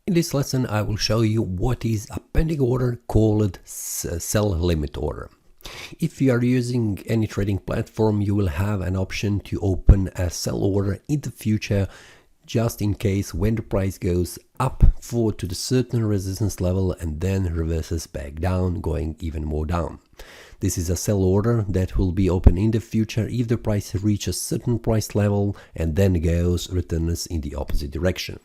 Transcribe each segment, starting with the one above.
In this lesson, I will show you what is a pending order called sell limit order. If you are using any trading platform, you will have an option to open a sell order in the future just in case when the price goes up to the certain resistance level and then reverses back down, going even more down. This is a sell order that will be open in the future if the price reaches certain price level and then returns in the opposite direction.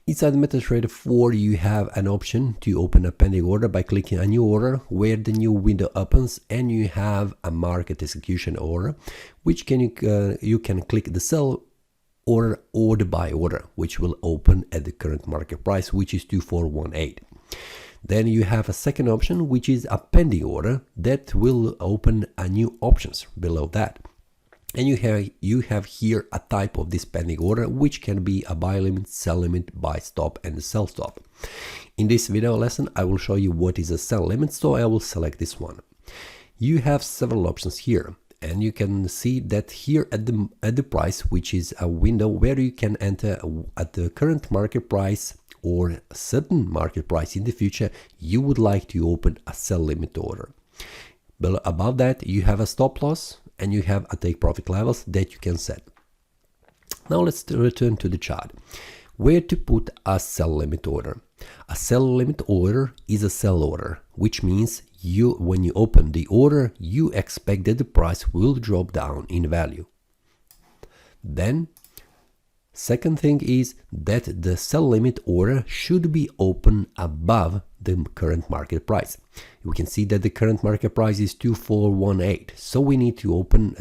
Inside MetaTrader 4, you have an option to open a pending order by clicking a new order where the new window opens, and you have a market execution order, which you can click the sell order or the buy order, which will open at the current market price, which is 2418. Then you have a second option, which is a pending order that will open a new options below that. And you have here a type of this pending order, which can be a buy limit, sell limit, buy stop, and a sell stop. In this video lesson, I will show you what is a sell limit, so I will select this one. You have several options here, and you can see that here at the price, which is a window where you can enter at the current market price or a certain market price in the future, you would like to open a sell limit order. Above that, you have a stop loss, and you have a take profit levels that you can set. Now let's return to the chart. Where to put a sell limit order? A sell limit order is a sell order, which means when you open the order, you expect that the price will drop down in value. Then, second thing is that the sell limit order should be open above the current market price. We can see that the current market price is 2418, so we need to open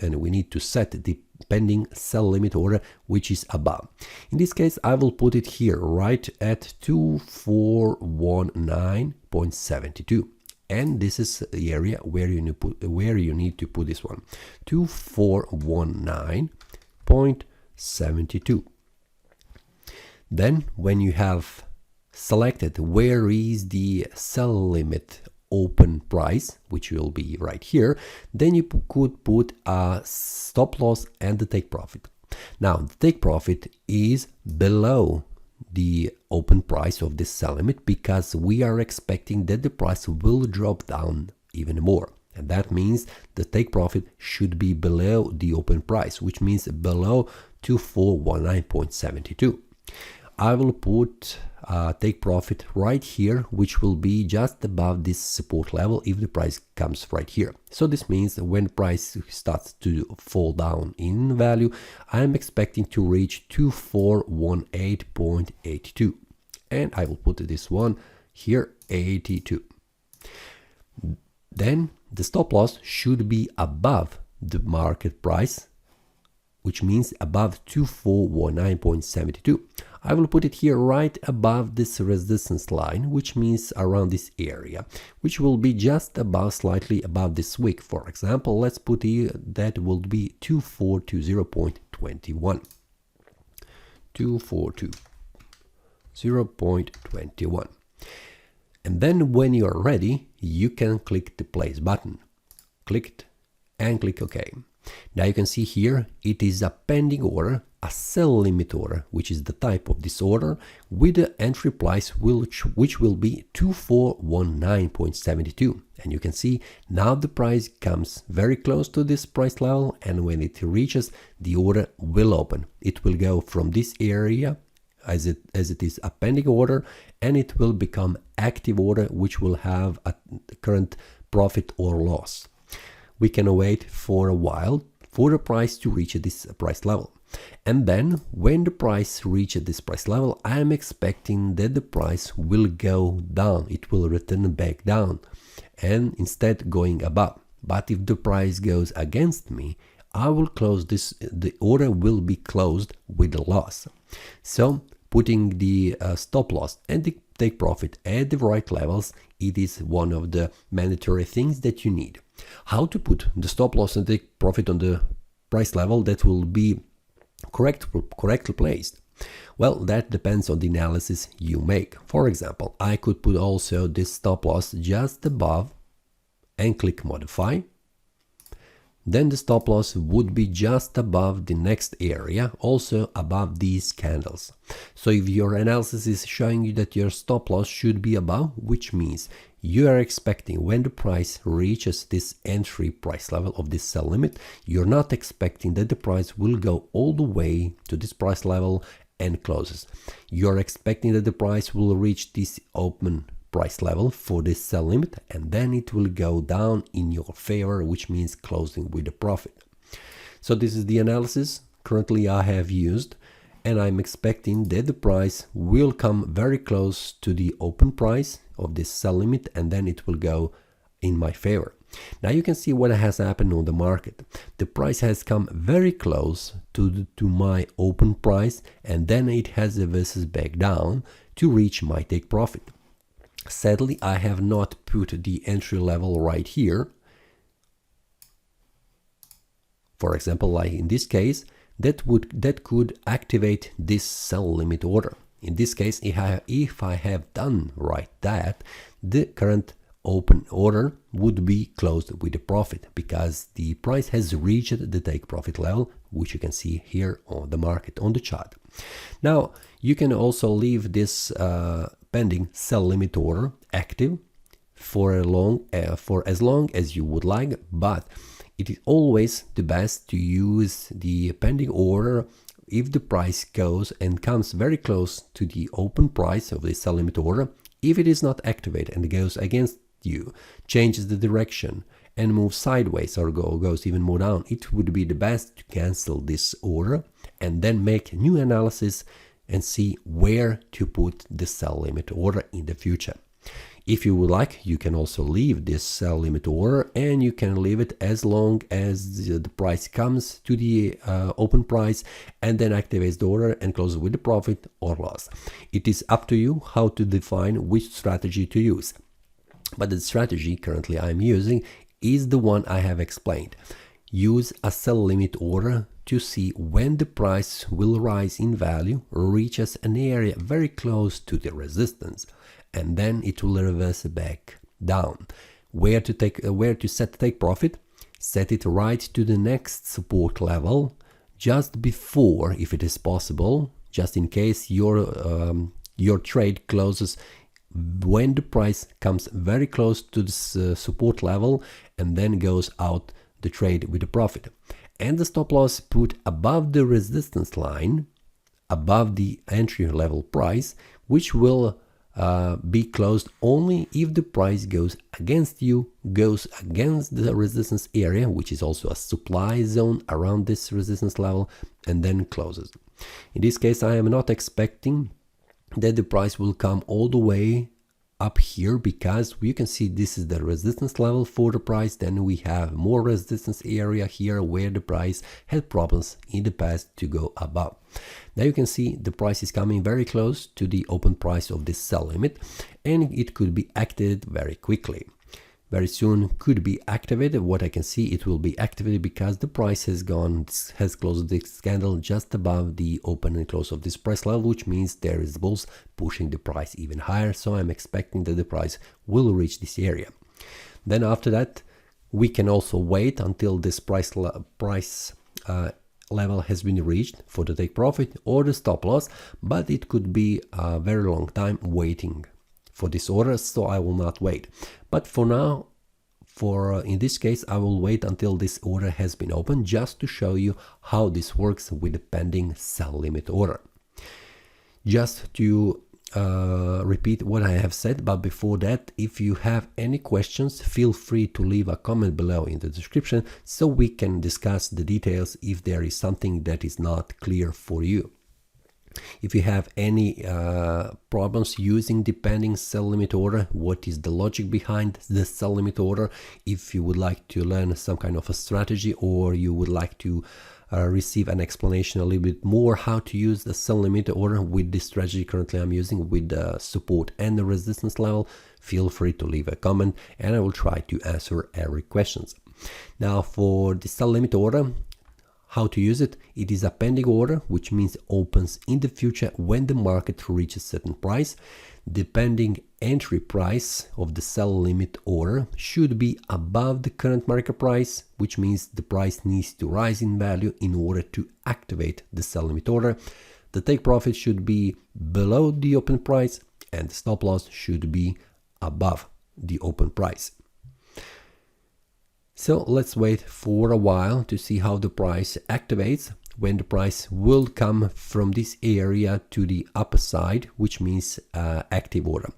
and we need to set the pending sell limit order, which is above. In this case, I will put it here right at 2419.72, and this is the area where you need to put this one, 2419.72. Then when you have selected where is the sell limit open price, which will be right here, then you could put a stop loss and the take profit. Now the take profit is below the open price of this sell limit because we are expecting that the price will drop down even more, and that means the take profit should be below the open price, which means below 2419.72. I will put take profit right here, which will be just above this support level if the price comes right here. So this means that when the price starts to fall down in value, I'm expecting to reach 2418.82, and I will put this one here, 82. Then the stop loss should be above the market price, which means above 2419.72. I will put it here right above this resistance line, which means around this area, which will be just above, slightly above this wick. For example, let's put here that will be 2420.21. 2420.21. And then when you are ready, you can click the place button. Click it and click OK. Now you can see here it is a pending order, a sell limit order, which is the type of this order, with the entry price which will be 2419.72. And you can see now the price comes very close to this price level, and when it reaches, the order will open. It will go from this area as it is a pending order, and it will become active order, which will have a current profit or loss. We can wait for a while for the price to reach this price level. And then when the price reaches this price level, I am expecting that the price will go down. It will return back down and instead going above. But if the price goes against me, I will close this, the order will be closed with a loss. So putting the stop loss and the take profit at the right levels, it is one of the mandatory things that you need. How to put the stop loss and take profit on the price level that will be correctly placed? Well, that depends on the analysis you make. For example, I could put also this stop loss just above and click modify. then the stop loss would be just above the next area, also above these candles. So if your analysis is showing you that your stop loss should be above, which means you are expecting when the price reaches this entry price level of this sell limit, you're not expecting that the price will go all the way to this price level and closes. You're expecting that the price will reach this open price level for this sell limit, and then it will go down in your favor, which means closing with a profit. So this is the analysis currently I have used, and I'm expecting that the price will come very close to the open price of this sell limit, and then it will go in my favor. Now you can see what has happened on the market. The price has come very close to my open price, and then it has reversed back down to reach my take profit. Sadly, I have not put the entry level right here. For example, like in this case, that could activate this sell limit order. In this case, if I have done right that, the current open order would be closed with a profit, because the price has reached the take profit level, which you can see here on the market, on the chart. Now you can also leave this pending sell limit order active for as long as you would like, but it is always the best to use the pending order if the price goes and comes very close to the open price of the sell limit order. If it is not activated and goes against you, changes the direction and moves sideways or goes even more down, it would be the best to cancel this order and then make new analysis and see where to put the sell limit order in the future. If you would like, you can also leave this sell limit order, and you can leave it as long as the price comes to the open price and then activates the order and closes with the profit or loss. It is up to you how to define which strategy to use. But the strategy currently I'm using is the one I have explained. Use a sell limit order to see when the price will rise in value, reaches an area very close to the resistance, and then it will reverse back down. Where to set take profit? Set it right to the next support level just before, if it is possible, just in case your trade closes when the price comes very close to this support level and then goes out the trade with a profit. And the stop loss put above the resistance line, above the entry level price, which will be closed only if the price goes against you, goes against the resistance area, which is also a supply zone around this resistance level, and then closes. In this case, I am not expecting that the price will come all the way up here, because you can see this is the resistance level for the price. Then we have more resistance area here where the price had problems in the past to go above. Now you can see the price is coming very close to the open price of this sell limit, and it could be activated very quickly. Very soon could be activated. What I can see, it will be activated because the price has closed this candle just above the open and close of this price level, which means there is bulls pushing the price even higher. So I'm expecting that the price will reach this area. Then after that, we can also wait until this price level has been reached for the take profit or the stop loss, but it could be a very long time waiting for this order, so I will not wait. But for now, in this case, I will wait until this order has been opened, just to show you how this works with the pending sell limit order. Just to repeat what I have said, but before that, if you have any questions, feel free to leave a comment below in the description so we can discuss the details if there is something that is not clear for you. If you have any problems using the pending sell limit order, what is the logic behind the sell limit order, if you would like to learn some kind of a strategy, or you would like to receive an explanation a little bit more how to use the sell limit order with the strategy currently I'm using with the support and the resistance level, feel free to leave a comment and I will try to answer every questions. Now for the sell limit order, How to use it? It is a pending order, which means opens in the future when the market reaches a certain price. The pending entry price of the sell limit order should be above the current market price, which means the price needs to rise in value in order to activate the sell limit order. The take profit should be below the open price and the stop loss should be above the open price. So let's wait for a while to see how the price activates, when the price will come from this area to the upper side, which means active order.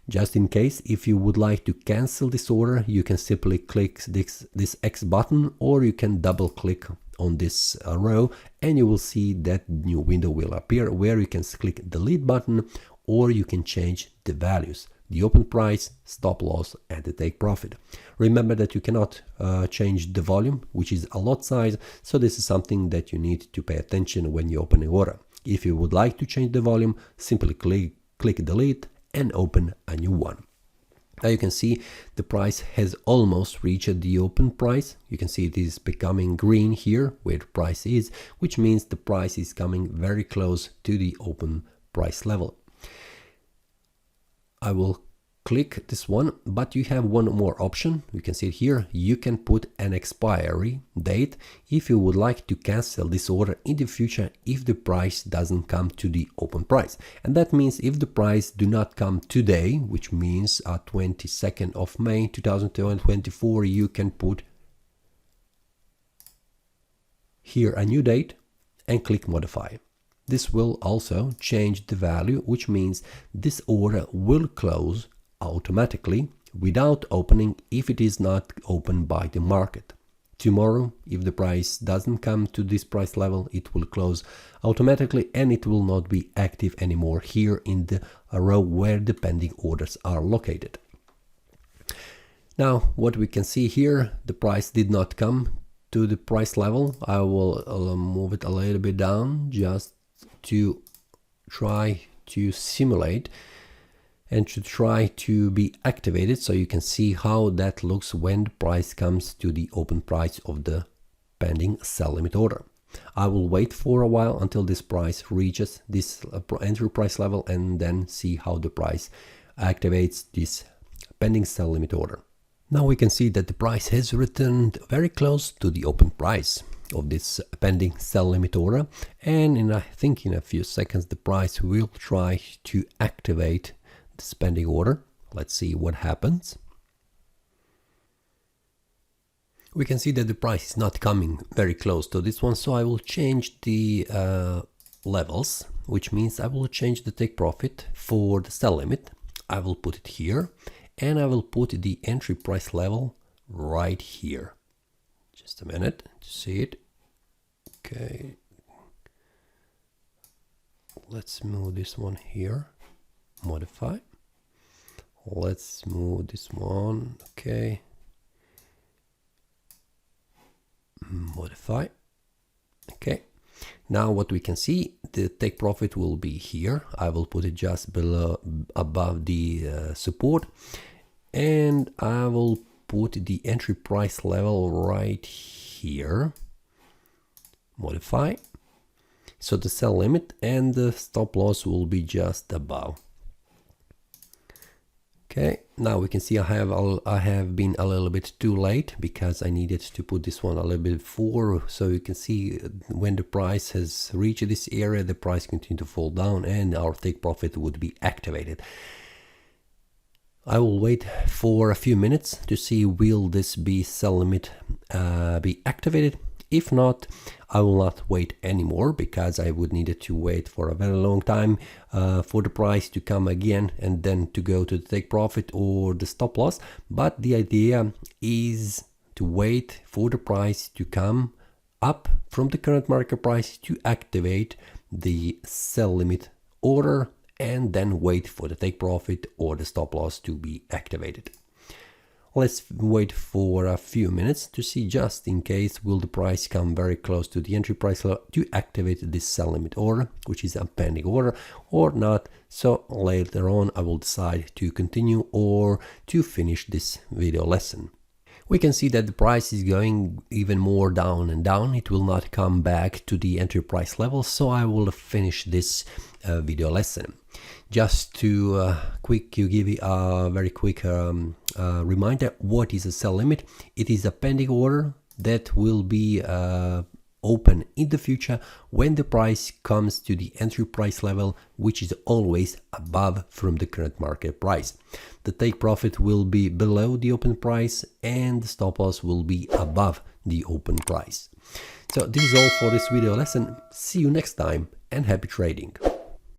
Just in case, if you would like to cancel this order, you can simply click this X button, or you can double click on this row and you will see that new window will appear where you can click the delete button, or you can change the values, the open price, stop loss and the take profit. Remember that you cannot change the volume, which is a lot size, so this is something that you need to pay attention when you open an order. If you would like to change the volume, simply click delete and open a new one. Now you can see the price has almost reached the open price. You can see it is becoming green here where the price is, which means the price is coming very close to the open price level. I will click this one, but you have one more option. You can see it here. You can put an expiry date if you would like to cancel this order in the future if the price doesn't come to the open price. And that means if the price do not come today, which means 22nd of May 2024, you can put here a new date and click modify. This will also change the value, which means this order will close automatically without opening if it is not opened by the market. Tomorrow, if the price doesn't come to this price level, it will close automatically and it will not be active anymore here in the row where the pending orders are located. Now, what we can see here, the price did not come to the price level. I will move it a little bit down just to try to simulate and to try to be activated, so you can see how that looks when the price comes to the open price of the pending sell limit order. I will wait for a while until this price reaches this entry price level and then see how the price activates this pending sell limit order. Now we can see that the price has returned very close to the open price of this pending sell limit order, and I think in a few seconds the price will try to activate this pending order. Let's see what happens. We can see that the price is not coming very close to this one, so I will change the levels, which means I will change the take profit for the sell limit. I will put it here and I will put the entry price level right here. Just a minute to see it. Okay, let's move this one here, modify. Let's move this one, okay, modify. Okay, now what we can see, the take profit will be here. I will put it just below, above the support, and I will put the entry price level right here, modify. So the sell limit and the stop loss will be just above. Okay, now we can see I have been a little bit too late because I needed to put this one a little bit before, so you can see when the price has reached this area, the price continued to fall down and our take profit would be activated. I will wait for a few minutes to see will this be sell limit be activated. If not, I will not wait anymore because I would need to wait for a very long time for the price to come again and then to go to the take profit or the stop loss. But the idea is to wait for the price to come up from the current market price to activate the sell limit order and then wait for the take profit or the stop loss to be activated. Let's wait for a few minutes to see, just in case, will the price come very close to the entry price level to activate this sell limit order, which is a pending order, or not. So later on I will decide to continue or to finish this video lesson. We can see that the price is going even more down and down. It will not come back to the entry price level, so I will finish this video lesson. Just to give you a very quick reminder, what is a sell limit? It is a pending order that will be open in the future when the price comes to the entry price level, which is always above from the current market price. The take profit will be below the open price and the stop loss will be above the open price. So this is all for this video lesson. See you next time and happy trading.